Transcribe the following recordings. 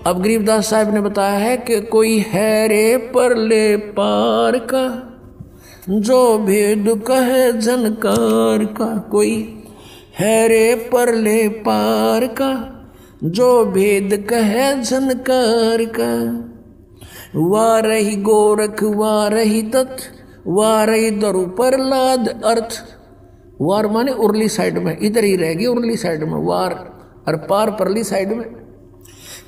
अब गरीबदास साहब ने बताया है कि कोई है रे परले पार का, जो भेद कहे झनकार का। कोई है रे परले पार का, जो भेद कहे झनकार का। वाह रही गोरख वाह रही दत्त, वाह रही दरु प्रहलाद अर्थ। वार माने उर्ली साइड में, इधर ही रहेगी उर्ली साइड में वार, और पार परली साइड में।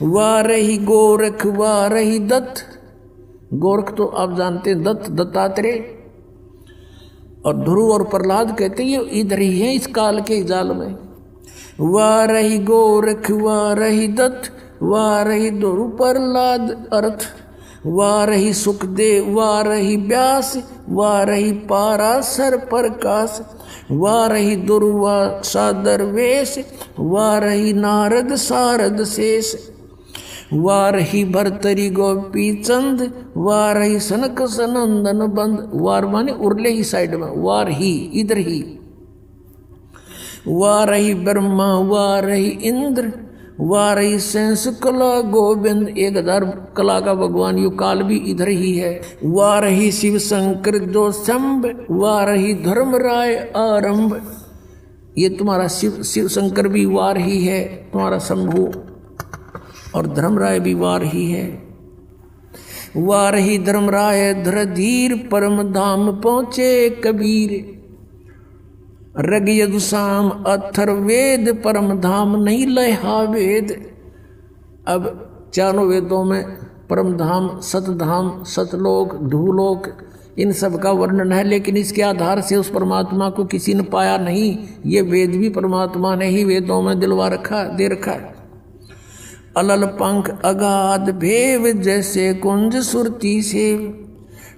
वाह रही गोरख वाह रही दत्त। गोरख तो आप जानते हैं दत्त दत्तात्रेय, और ध्रुव और प्रहलाद कहते हैं ये इधर ही है इस काल के जाल में। वाह रही गोरख वाह रही दत्त, वाह रही ध्रुव प्रहलाद अर्थ। वाह रही सुखदेव वाह रही व्यास, वाह रही पाराशर प्रकाश। वाह रही दुर्वा सादर वेश, वाह रही नारद सारद शेष। वाह रही भरतरी गोपी चंद, वाह रही सनक सनंदन बंद। वार माने उरले ही साइड में, वार ही इधर ही। वाह रही ब्रह्मा वाह रही इंद्र, वाह रही सेंस कला गोविंद। 1000 कला का भगवान यू काल भी इधर ही है। वाह रही शिव शंकर जो शंभ, वाह रही धर्मराय आरंभ। ये तुम्हारा शिव शंकर भी वार ही है, तुम्हारा शंभु, और धर्मराय भी वार ही है। वाह रही धर्मराय धरधीर, परम धाम पहुंचे कबीर। रग यदुसाम अथर्वेद, परम धाम नहीं लहा वेद। अब चारों वेदों में परम धाम सतधाम सतलोक धूलोक इन सब का वर्णन है, लेकिन इसके आधार से उस परमात्मा को किसी ने पाया नहीं। ये वेद भी परमात्मा ने ही वेदों में दिलवा रखा दे रखा है। अलल पंख अगाध भेव, जैसे कुंज सुरती से।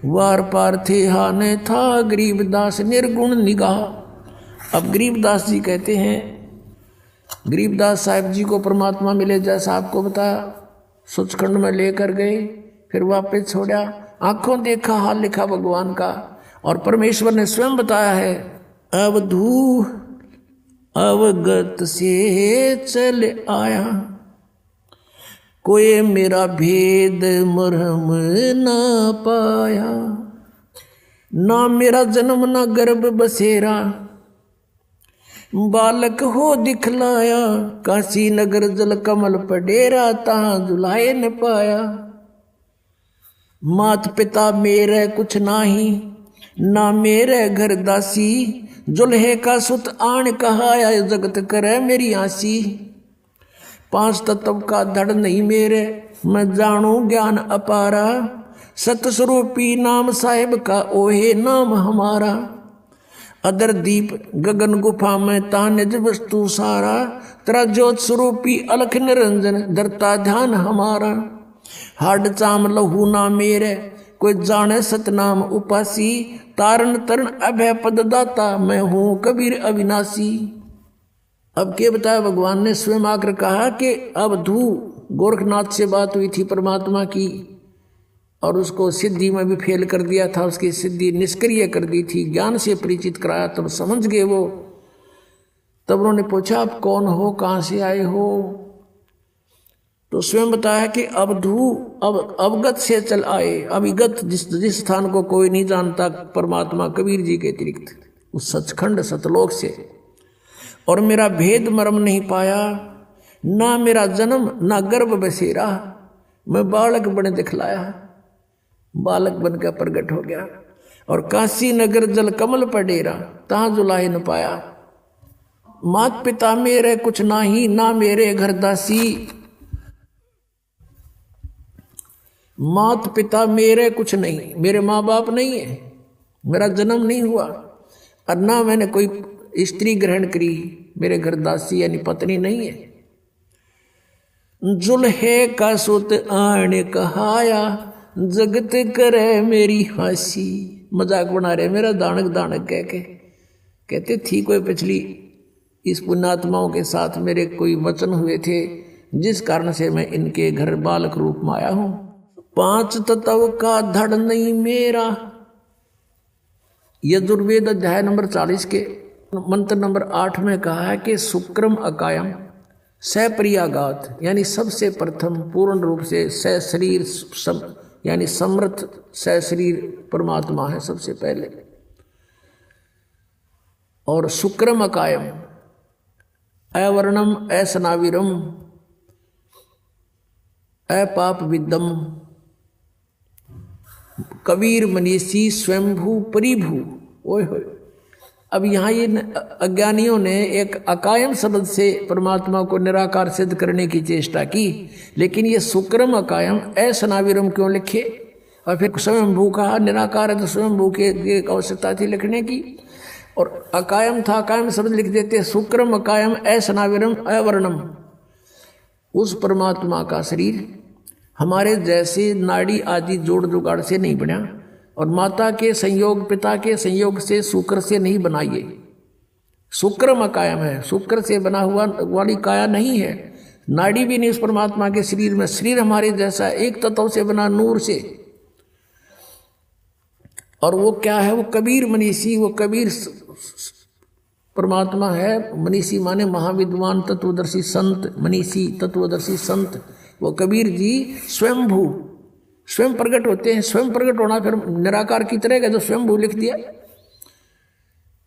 वार पार थे हाने था गरीबदास निर्गुण निगाह। अब गरीबदास जी कहते हैं, गरीबदास साहब जी को परमात्मा मिले जैसा आपको बताया, सचखंड में लेकर गए, फिर वापस छोड़ा, आंखों देखा हाल लिखा भगवान का। और परमेश्वर ने स्वयं बताया है, अवधू अवगत से चल आया, कोई मेरा भेद मरहम ना पाया। ना मेरा जन्म ना गर्भ बसेरा, बालक हो दिखलाया। काशी नगर जल कमल पडेरा, तहाँ जुलाए न पाया। मात पिता मेरे कुछ नाही, ना मेरे घर दासी। जुल्हे का सुत आण कहाया, जगत करे मेरी आसी। 5 तत्व का धड़ नहीं मेरे, मैं जानू ज्ञान अपारा। सतस्वरूपी नाम साहेब का ओहे नाम हमारा। अदर दीप गगन गुफा में तानिज वस्तु सारा। तेरा ज्योत स्वरूपी अलख निरंजन, धरता ध्यान हमारा। हाड चाम लहू ना मेरे, कोई जाने सतनाम उपासी। तारण तरण अभय पद दाता, मैं हूँ कबीर अविनाशी। अब क्या बताया भगवान ने स्वयं आकर कहा कि अब धू गोरखनाथ से बात हुई थी परमात्मा की, और उसको सिद्धि में भी फेल कर दिया था, उसकी सिद्धि निष्क्रिय कर दी थी। ज्ञान से परिचित कराया तब समझ गए वो। तब उन्होंने पूछा आप कौन हो, कहाँ से आए हो? तो स्वयं बताया कि अवधू अब अवगत से चल आए। अविगत जिस स्थान को कोई नहीं जानता परमात्मा कबीर जी के अतिरिक्त, उस सचखंड सतलोक से। और मेरा भेद मर्म नहीं पाया, ना मेरा जन्म ना गर्भ बसेरा। मैं बालक बने दिखलाया, बालक बनकर प्रकट हो गया। और काशी नगर जल कमल पर डेरा, तहाँ जुलाए न पाया। मात पिता मेरे कुछ नाही, ना मेरे घर दासी। मात पिता मेरे कुछ नहीं, मेरे माँ बाप नहीं है, मेरा जन्म नहीं हुआ, और ना मैंने कोई स्त्री ग्रहण करी, मेरे घर दासी यानी पत्नी नहीं है। जुल्हे का सुत आने कहाया, जगत करे मेरी हंसी। मजाक बना रहे मेरा दानक दानक कह के। कहते थी कोई पिछली इस पुण्यात्माओं के साथ मेरे कोई वचन हुए थे, जिस कारण से मैं इनके घर बालक रूप में आया हूं। 5 तत्व का धड़ नहीं मेरा। यजुर्वेद अध्याय नंबर 40 के मंत्र नंबर 8 में कहा है कि शुक्रम अकायम, सप्रियागात यानी सबसे प्रथम पूर्ण रूप से सशरीर यानी समर्थ सशरीर परमात्मा है सबसे पहले। और शुक्रम अकायम अवर्णम असनाविरम अपाप विद्दम कबीर मनीषी स्वयंभू परिभू। ओए होए, अब यहाँ ये अज्ञानियों ने एक अकायम शब्द से परमात्मा को निराकार सिद्ध करने की चेष्टा की, लेकिन ये शुक्रम अकायम असनाविरम क्यों लिखे? और फिर स्वयंभू कहा, निराकार है तो स्वयंभू के आवश्यकता थी लिखने की। और अकायम था, अकायम शब्द लिख देते, शुक्रम अकायम असनाविरम अवर्णम। उस परमात्मा का शरीर हमारे जैसे नाड़ी आदि जोड़ जुगाड़ से नहीं बना, और माता के संयोग पिता के संयोग से शुक्र से नहीं बनाइए। शुक्रम अकायम है, शुक्र से बना हुआ वाली काया नहीं है, नाड़ी भी नहीं उस परमात्मा के शरीर में। शरीर हमारे जैसा एक तत्व से बना, नूर से। और वो क्या है? वो कबीर मनीषी, वो कबीर परमात्मा है। मनीषी माने महाविद्वान तत्वदर्शी संत, मनीषी तत्वदर्शी संत। वो कबीर जी स्वयंभू, स्वयं प्रकट होते हैं। स्वयं प्रकट होना फिर निराकार की तरह का, तो स्वयंभू लिख दिया।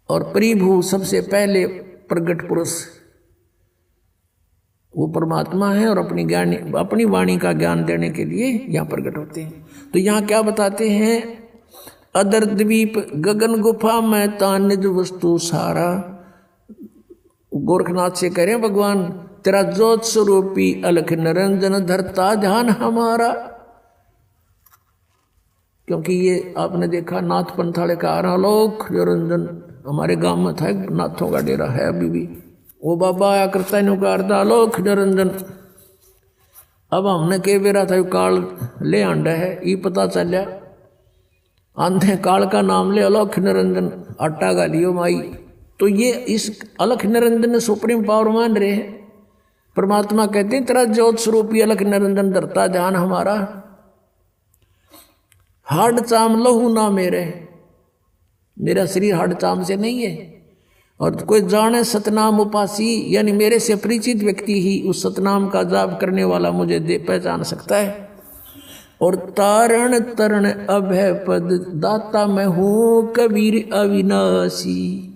और परिभू सबसे पहले प्रकट पुरुष वो परमात्मा है, और अपनी वाणी का ज्ञान देने के लिए यहाँ प्रकट होते हैं। तो यहाँ क्या बताते हैं? अदर द्वीप गगन गुफा में तान निज वस्तु सारा। गोरखनाथ से कह रहे हैं भगवान, तेरा ज्योत स्वरूपी अलख निरंजन धरता ध्यान हमारा। क्योंकि ये आपने देखा नाथ पंथाले का आलोक निरंजन हमारे गांव में था, नाथों का डेरा है अभी भी। वो बाबा आया करता है का अर्थ आलोक निरंजन। अब हमने कह बेरा था काल ले आंडा है, ये पता चलिया आंधे काल का नाम ले अलख निरंजन आटा गालियो माई। तो ये इस अलख निरंजन ने सुप्रीम पावर मान रहे हैं। परमात्मा कहते हैं तेरा ज्योत स्वरूपी अलख निरंजन धरता ध्यान हमारा। हाड चाम लहू ना मेरे, मेरा शरीर हाड चाम से नहीं है। और कोई जाने सतनाम उपासी, यानी मेरे से परिचित व्यक्ति ही उस सतनाम का जाप करने वाला मुझे पहचान सकता है। और तारण तरण अभय पद दाता मैं हूँ कबीर अविनाशी।